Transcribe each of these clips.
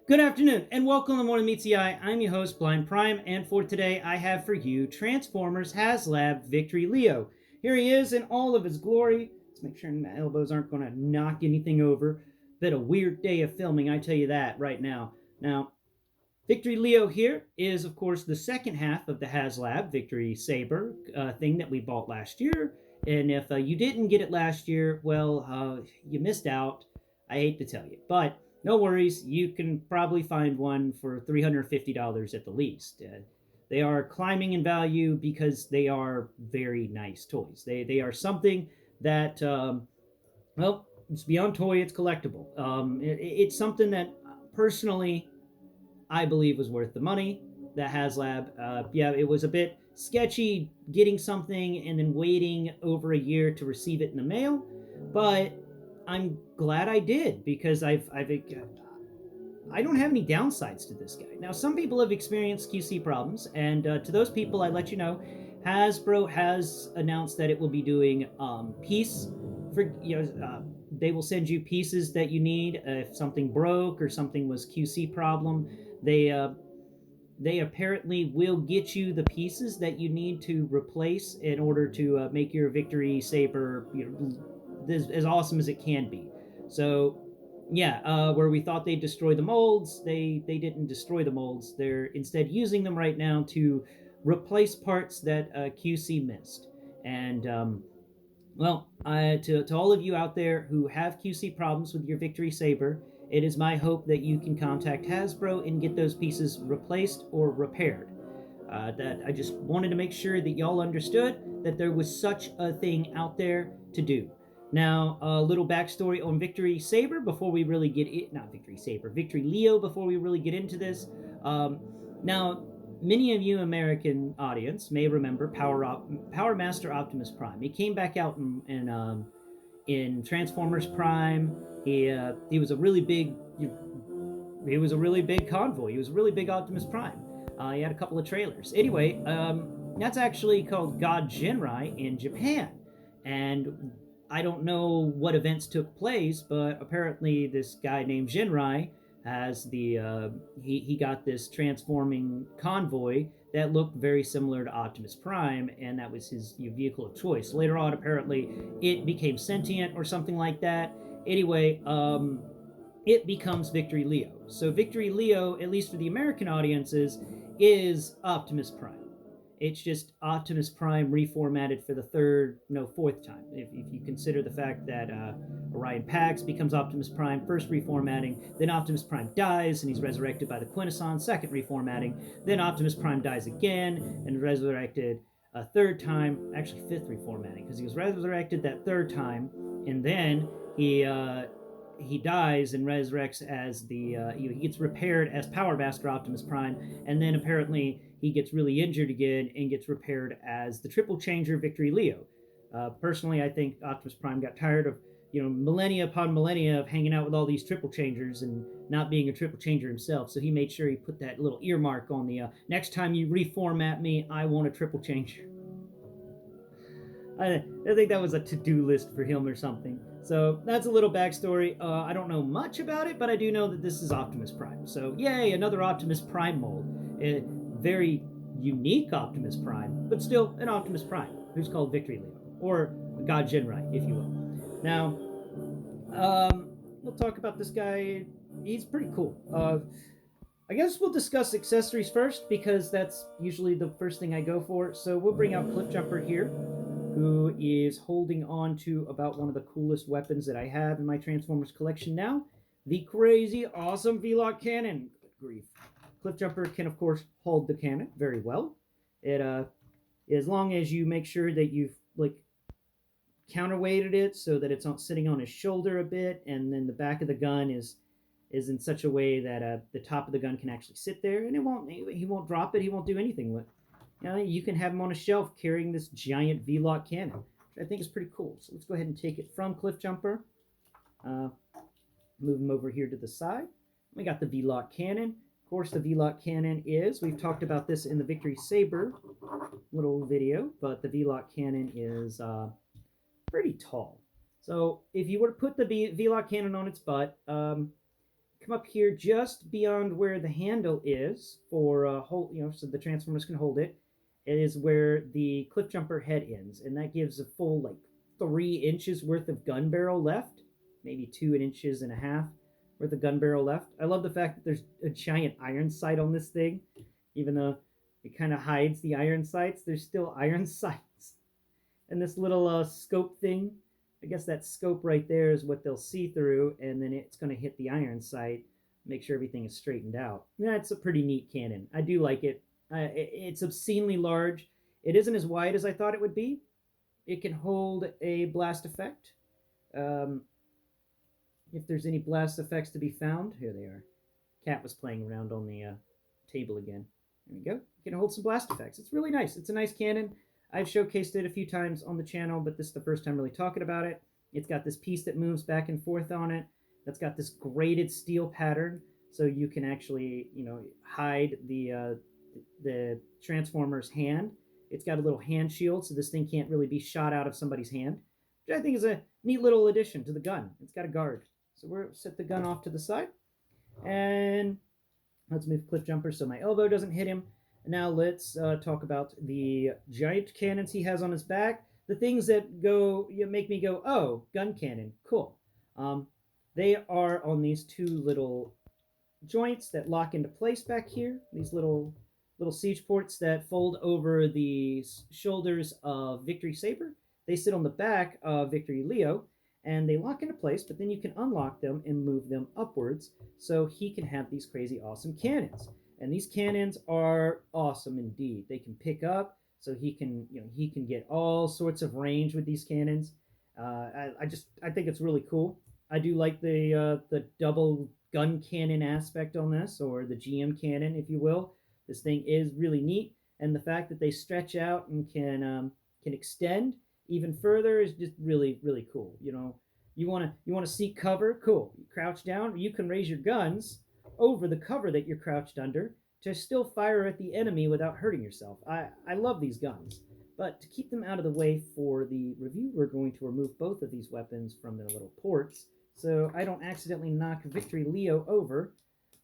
Good afternoon, and welcome to Morning Meets the Eye. I'm your host, Blind Prime, and for today, I have for you Transformers Haslab Victory Leo. Here he is in all of his glory. Let's make sure my elbows aren't going to knock anything over. Been a weird day of filming, I tell you that right now. Now, Victory Leo here is, of course, the second half of the Haslab Victory Saber thing that we bought last year. And if you didn't get it last year, well, you missed out. I hate to tell you. But no worries, you can probably find one for $350 at the least. They are climbing in value because they are very nice toys. They are something that, well, it's beyond toy, it's collectible. It's something that personally I believe was worth the money. The Haslab, yeah, it was a bit sketchy getting something and then waiting over a year to receive it in the mail, but I'm glad I did because I don't have any downsides to this guy. Now, some people have experienced QC problems, and to those people, I let you know, Hasbro has announced that it will be doing piece for they will send you pieces that you need if something broke or something was QC problem. They uh, they apparently will get you the pieces that you need to replace in order to make your victory saber as awesome as it can be. So yeah, where we thought they'd destroy the molds, they didn't destroy the molds. They're instead using them right now to replace parts that QC missed. And well, to all of you out there who have QC problems with your Victory Saber, it is my hope that you can contact Hasbro and get those pieces replaced or repaired. That I just wanted to make sure that y'all understood that there was such a thing out there to do. Now, a little backstory on Victory Saber before we really get it. Not Victory Saber, Victory Leo before we really get into this. Now, many of you American audience may remember Power Master Optimus Prime. He came back out in Transformers Prime. He was a really big he was a really big convoy. He was a really big Optimus Prime. He had a couple of trailers. Anyway, that's actually called God Genrai in Japan, and I don't know what events took place, but apparently this guy named Genrai has he got this transforming convoy that looked very similar to Optimus Prime, and that was his vehicle of choice. Later on, apparently, it became sentient or something like that. Anyway, it becomes Victory Leo. So Victory Leo, at least for the American audiences, is Optimus Prime. It's just Optimus Prime reformatted for the fourth time. If you consider the fact that Orion Pax becomes Optimus Prime, first reformatting, then Optimus Prime dies and he's resurrected by the Quintesson, second reformatting, then Optimus Prime dies again and resurrected a third time, actually fifth reformatting, because he was resurrected that third time, and then he dies and resurrects as he gets repaired as Power Master Optimus Prime, and then apparently he gets really injured again and gets repaired as the Triple Changer Victory Leo. Personally, I think Optimus Prime got tired of millennia upon millennia of hanging out with all these Triple Changers and not being a Triple Changer himself, so he made sure he put that little earmark on the next time you reformat me, I want a Triple Changer. I think that was a to-do list for him or something. So that's a little backstory. I don't know much about it, but I do know that this is Optimus Prime. So yay, another Optimus Prime mold. A very unique Optimus Prime, but still an Optimus Prime, who's called Victory Leo, or God Genrai, if you will. Now, we'll talk about this guy. He's pretty cool. I guess we'll discuss accessories first, because that's usually the first thing I go for. So we'll bring out Cliffjumper here, who is holding on to about one of the coolest weapons that I have in my Transformers collection now, the crazy awesome V-Lock cannon. Good grief. Cliffjumper can, of course, hold the cannon very well. It as long as you make sure that you've counterweighted it so that it's not sitting on his shoulder a bit, and then the back of the gun is in such a way that the top of the gun can actually sit there, and he won't drop it. He won't do anything with it. You can have him on a shelf carrying this giant V-Lock cannon, which I think is pretty cool. So let's go ahead and take it from Cliffjumper. Move him over here to the side. We got the V-Lock cannon. Of course, the V-Lock cannon we've talked about this in the Victory Saber little video, but the V-Lock cannon is pretty tall. So if you were to put the V-Lock cannon on its butt, come come up here just beyond where the handle is for hold, so the Transformers can hold it. It is where the cliff jumper head ends, and that gives a full like 3 inches worth of gun barrel left, maybe 2.5 inches worth of gun barrel left. I love the fact that there's a giant iron sight on this thing, even though it kind of hides the iron sights. There's still iron sights, and this little scope thing. I guess that scope right there is what they'll see through, and then it's going to hit the iron sight, make sure everything is straightened out. That's a pretty neat cannon. I do like it. It's obscenely large. It isn't as wide as I thought it would be. It can hold a blast effect. If there's any blast effects to be found, here they are. Cat was playing around on the table again. There we go. You can hold some blast effects. It's really nice. It's a nice cannon. I've showcased it a few times on the channel, but this is the first time really talking about it. It's got this piece that moves back and forth on it. That's got this graded steel pattern, so you can actually, hide the Transformer's hand. It's got a little hand shield, so this thing can't really be shot out of somebody's hand, which I think is a neat little addition to the gun. It's got a guard. So we'll set the gun off to the side, and let's move cliff jumper so my elbow doesn't hit him. Now let's talk about the giant cannons he has on his back. The things that make me go, oh, gun cannon, cool. They are on these 2 little joints that lock into place back here. These little siege ports that fold over the shoulders of Victory Saber. They sit on the back of Victory Leo, and they lock into place, but then you can unlock them and move them upwards so he can have these crazy awesome cannons. And these cannons are awesome indeed. They can pick up, so he can get all sorts of range with these cannons. I think it's really cool. I do like the double gun cannon aspect on this, or the GM cannon, if you will. This thing is really neat, and the fact that they stretch out and can extend even further is just really, really cool. You want to seek cover, cool. You crouch down, you can raise your guns over the cover that you're crouched under to still fire at the enemy without hurting yourself. I love these guns, but to keep them out of the way for the review, we're going to remove both of these weapons from their little ports so I don't accidentally knock Victory Leo over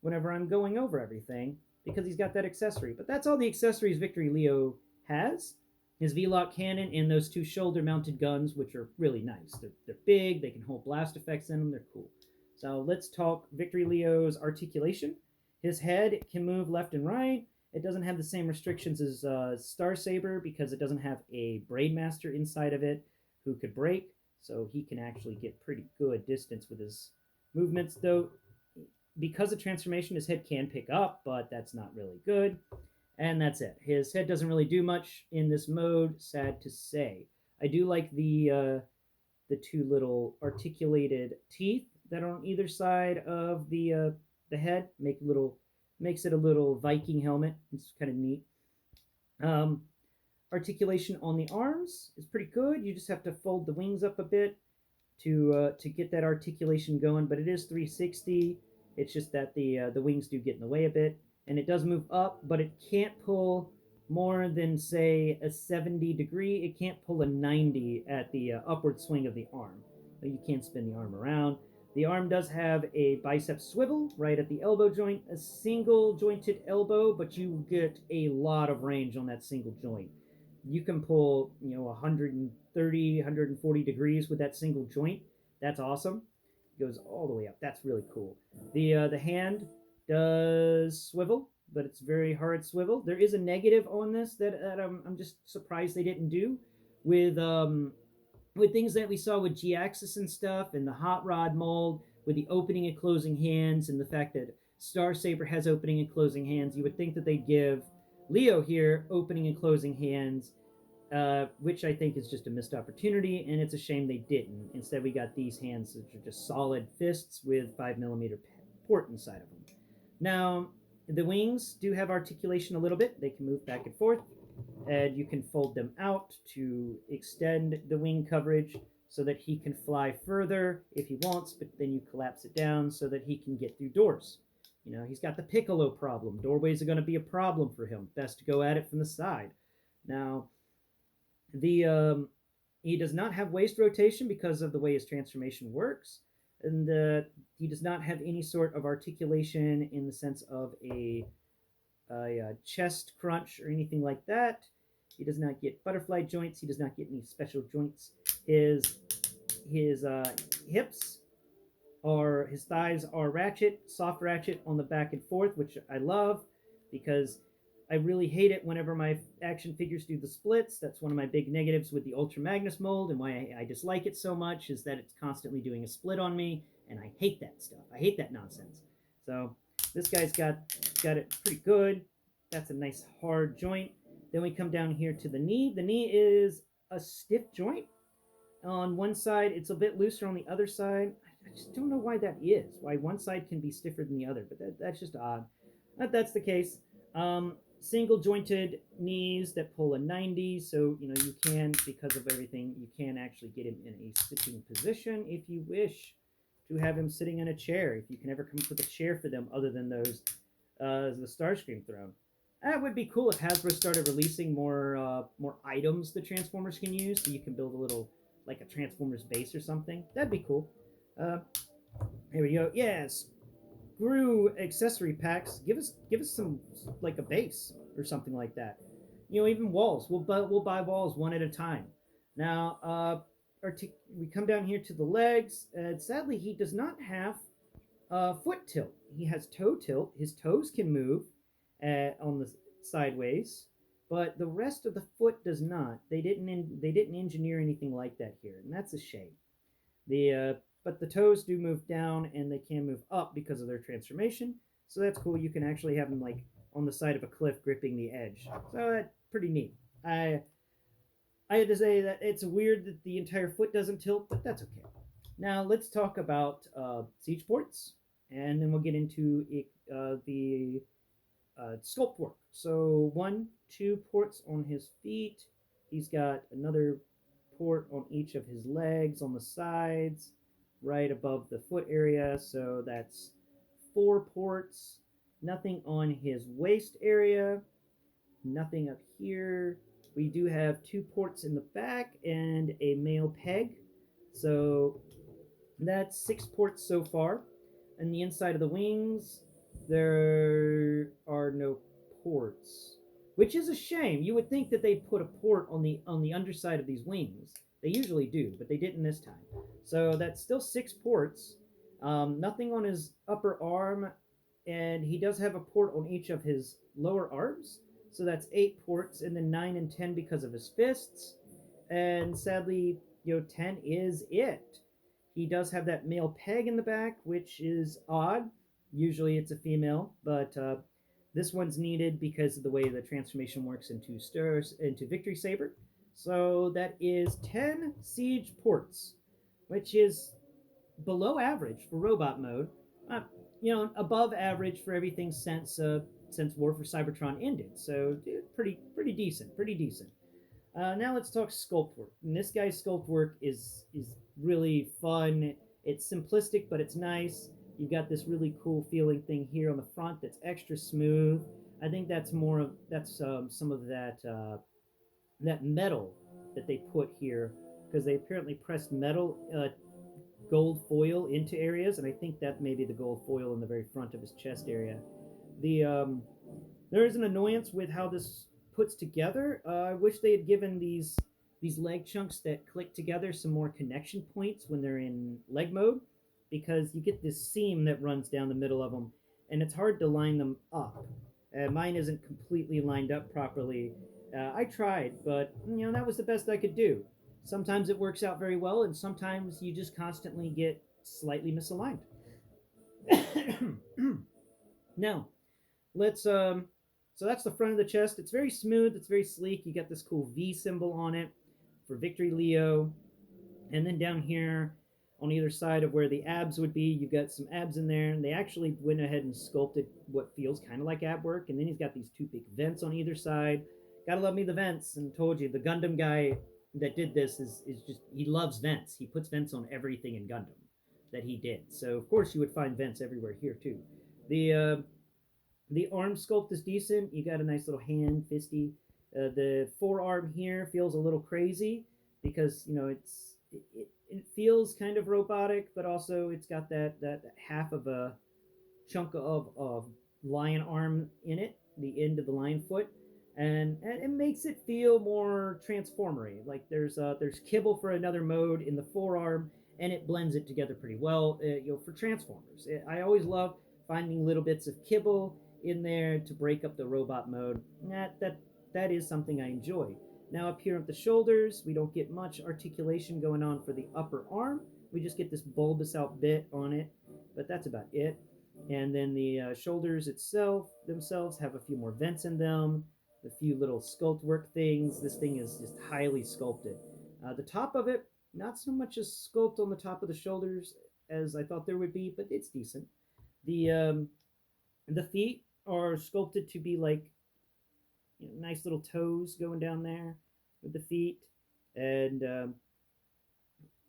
whenever I'm going over everything, because he's got that accessory. But that's all the accessories Victory Leo has. His V-Lock cannon and those 2 shoulder-mounted guns, which are really nice. They're big, they can hold blast effects in them, they're cool. So let's talk Victory Leo's articulation. His head can move left and right. It doesn't have the same restrictions as Star Saber because it doesn't have a Braidmaster inside of it who could break, so he can actually get pretty good distance with his movements, though because of transformation, his head can pick up, but that's not really good. And that's it. His head doesn't really do much in this mode, sad to say. I do like the 2 little articulated teeth that are on either side of the head. Makes it a little Viking helmet. It's kind of neat. Articulation on the arms is pretty good. You just have to fold the wings up a bit to get that articulation going, but it is 360. It's just that the wings do get in the way a bit, and it does move up, but it can't pull more than, say, a 70 degree. It can't pull a 90 at the upward swing of the arm. You can't spin the arm around. The arm does have a bicep swivel right at the elbow joint, a single jointed elbow, but you get a lot of range on that single joint. You can pull, 130, 140 degrees with that single joint. That's awesome. It goes all the way up. That's really cool. The hand does swivel, but it's very hard swivel. There is a negative on this that I'm just surprised they didn't do with things that we saw with G-Axis and stuff, and the hot rod mold with the opening and closing hands, and the fact that Star Saber has opening and closing hands. You would think that they'd give Leo here opening and closing hands, which I think is just a missed opportunity, and it's a shame they didn't. Instead, we got these hands that are just solid fists with 5mm port inside of them. Now, the wings do have articulation a little bit. They can move back and forth, and you can fold them out to extend the wing coverage so that he can fly further if he wants, but then you collapse it down so that he can get through doors. He's got the Piccolo problem. Doorways are going to be a problem for him. Best to go at it from the side. Now, he does not have waist rotation because of the way his transformation works, and He does not have any sort of articulation in the sense of a chest crunch or anything like that. He does not get butterfly joints. He does not get any special joints. His hips or his thighs are ratchet, soft ratchet on the back and forth, which I love because I really hate it whenever my action figures do the splits. That's one of my big negatives with the Ultra Magnus mold, and why I dislike it so much is that it's constantly doing a split on me, and I hate that stuff. I hate that nonsense. So this guy's got it pretty good. That's a nice hard joint. Then we come down here to the knee. The knee is a stiff joint. On one side, it's a bit looser on the other side. I just don't know why that is. Why one side can be stiffer than the other, but that's just odd. But that's the case. Single jointed knees that pull a 90, so you can, because of everything, you can actually get him in a sitting position if you wish to have him sitting in a chair. If you can ever come up with a chair for them other than those, the Starscream throne. That would be cool if Hasbro started releasing more items the Transformers can use, so you can build a little, like a Transformers base or something. That'd be cool. Uh, here we go. Yes, Screw accessory packs. Give us some, like a base or something like that. Even walls. We'll buy walls one at a time. Now, we come down here to the legs. Sadly, he does not have foot tilt. He has toe tilt. His toes can move on the sideways, but the rest of the foot does not. They didn't engineer anything like that here, and that's a shame. But the toes do move down and they can move up because of their transformation. So that's cool. You can actually have them like on the side of a cliff gripping the edge. So that's pretty neat. I had to say that it's weird that the entire foot doesn't tilt, but that's okay. Now let's talk about siege ports, and then we'll get into the sculpt work. So 1, 2 ports on his feet. He's got another port on each of his legs on the sides, right above the foot area. So that's 4 ports. Nothing on his waist area. Nothing up here. We do have 2 ports in the back and a male peg. So that's 6 ports so far. And the inside of the wings, there are no ports, which is a shame. You would think that they'd put a port on the underside of these wings. They usually do, but they didn't this time. So that's still 6 ports. Nothing on his upper arm, and he does have a port on each of his lower arms. So that's 8 ports, and then 9 and 10 because of his fists. And sadly, 10 is it. He does have that male peg in the back, which is odd. Usually it's a female, but this one's needed because of the way the transformation works into Victory Saber. So that is 10 siege ports, which is below average for robot mode. Above average for everything since War for Cybertron ended. So pretty decent, pretty decent. Now let's talk sculpt work. And this guy's sculpt work is really fun. It's simplistic, but it's nice. You've got this really cool feeling thing here on the front that's extra smooth. I think that's some of that metal that they put here, because they apparently pressed metal gold foil into areas, and I think that may be the gold foil in the very front of his chest area. There is an annoyance with how this puts together. I wish they had given these leg chunks that click together some more connection points when they're in leg mode, because you get this seam that runs down the middle of them, and it's hard to line them up. Mine isn't completely lined up properly. I tried, but that was the best I could do. Sometimes it works out very well, and sometimes you just constantly get slightly misaligned. Now, let's so that's the front of the chest. It's very smooth, it's very sleek. You got this cool V symbol on it for Victory Leo. And then down here on either side of where the abs would be, you've got some abs in there. And they actually went ahead and sculpted what feels kind of like ab work. And then he's got these 2 big vents on either side. Gotta love me the vents. And told you, the Gundam guy that did this is just, he loves vents. He puts vents on everything in Gundam that he did. So of course you would find vents everywhere here too. The arm sculpt is decent. You got a nice little hand, fisty. The forearm here feels a little crazy because it feels kind of robotic, but also it's got that half of a chunk of lion arm in it, the end of the lion foot, and it makes it feel more transformery. Like there's kibble for another mode in the forearm, and it blends it together pretty well. For Transformers, I always love finding little bits of kibble in there to break up the robot mode. That is something I enjoy. Now up here at the shoulders, we don't get much articulation going on for the upper arm. We just get this bulbous out bit on it, but that's about it. And then the shoulders themselves have a few more vents in them, a few little sculpt work things. This thing is just highly sculpted. The top of it, not so much as sculpt on the top of the shoulders as I thought there would be, but it's decent. The feet are sculpted to be like nice little toes going down there with the feet, and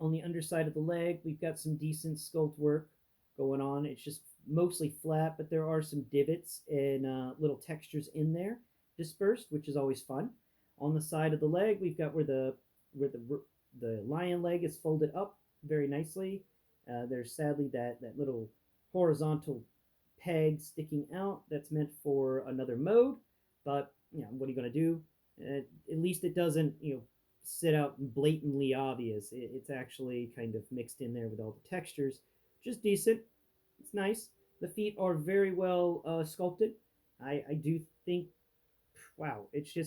on the underside of the leg, we've got some decent sculpt work going on. It's just mostly flat, but there are some divots and little textures in there dispersed, which is always fun. On the side of the leg, we've got where the lion leg is folded up very nicely. There's sadly that little horizontal peg sticking out that's meant for another mode, but what are you going to do? At least it doesn't sit out blatantly obvious. It's actually kind of mixed in there with all the textures, just decent. It's nice. The feet are very well sculpted. I do think, wow, it's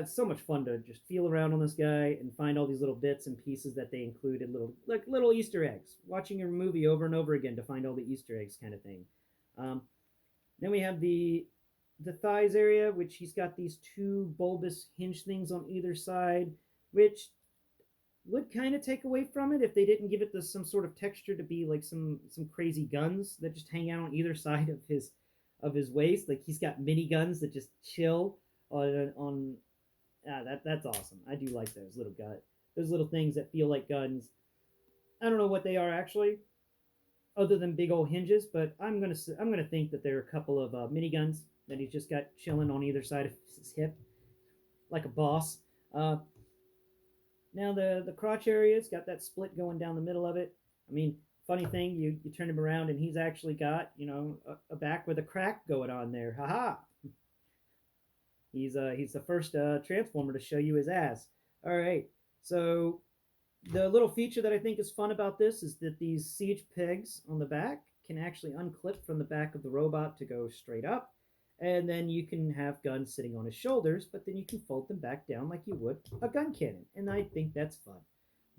so much fun to just feel around on this guy and find all these little bits and pieces that they included, little Easter eggs. Watching a movie over and over again to find all the Easter eggs, kind of thing. Um, then we have the thighs area, which he's got these two bulbous hinge things on either side, which would kind of take away from it if they didn't give it some sort of texture to be like some crazy guns that just hang out on either side of his waist. Like he's got mini guns that just chill on that's awesome. I do like those little things that feel like guns. I don't know what they are actually, other than big old hinges, but I'm gonna think that they're a couple of miniguns that he's just got chilling on either side of his hip, like a boss. Uh, Now the crotch area's got that split going down the middle of it. I mean, funny thing, you turn him around and he's actually got a back with a crack going on there. Haha! He's the first transformer to show you his ass. All right, so the little feature that I think is fun about this is that these seige pegs on the back can actually unclip from the back of the robot to go straight up. And then you can have guns sitting on his shoulders, but then you can fold them back down like you would a gun cannon. And I think that's fun.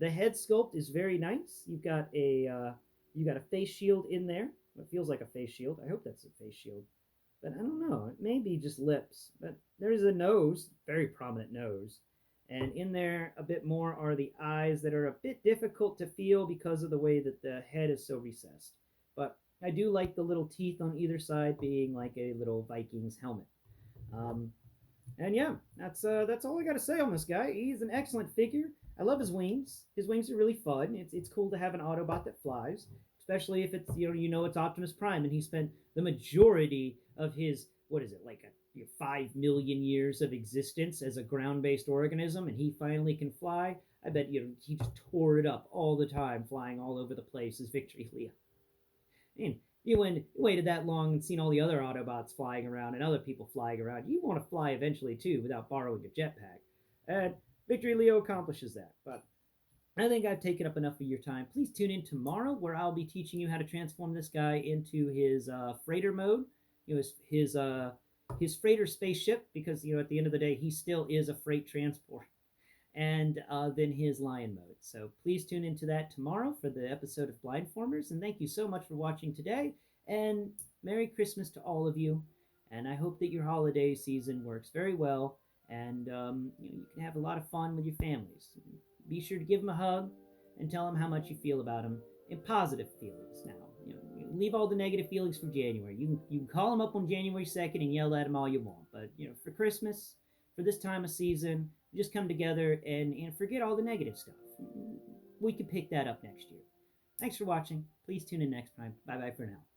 The head sculpt is very nice. You got a face shield in there. It feels like a face shield. I hope that's a face shield. But I don't know. It may be just lips. But there's a nose, very prominent nose. And in there a bit more are the eyes that are a bit difficult to feel because of the way that the head is so recessed. But I do like the little teeth on either side being like a little Viking's helmet. Um, and yeah, that's all I got to say on this guy. He's an excellent figure. I love his wings. His wings are really fun. It's cool to have an Autobot that flies, especially if it's it's Optimus Prime and he spent the majority of his what is it like a 5 million years of existence as a ground-based organism, and he finally can fly. I bet he just tore it up all the time, flying all over the place as Victory Leo. And you waited that long and seen all the other Autobots flying around and other people flying around. You want to fly eventually too without borrowing a jetpack. And Victory Leo accomplishes that. But I think I've taken up enough of your time. Please tune in tomorrow where I'll be teaching you how to transform this guy into his freighter mode. His freighter spaceship, because at the end of the day he still is a freight transport, and then his lion mode. So please tune into that tomorrow for the episode of Blindformers, and thank you so much for watching today, and Merry Christmas to all of you, and I hope that your holiday season works very well, and you can have a lot of fun with your families. Be sure to give them a hug and tell them how much you feel about them in positive feelings now. Leave all the negative feelings from January. You can call them up on January 2nd and yell at them all you want, but for Christmas, for this time of season, just come together and forget all the negative stuff. We could pick that up next year. Thanks for watching. Please tune in next time. Bye bye for now.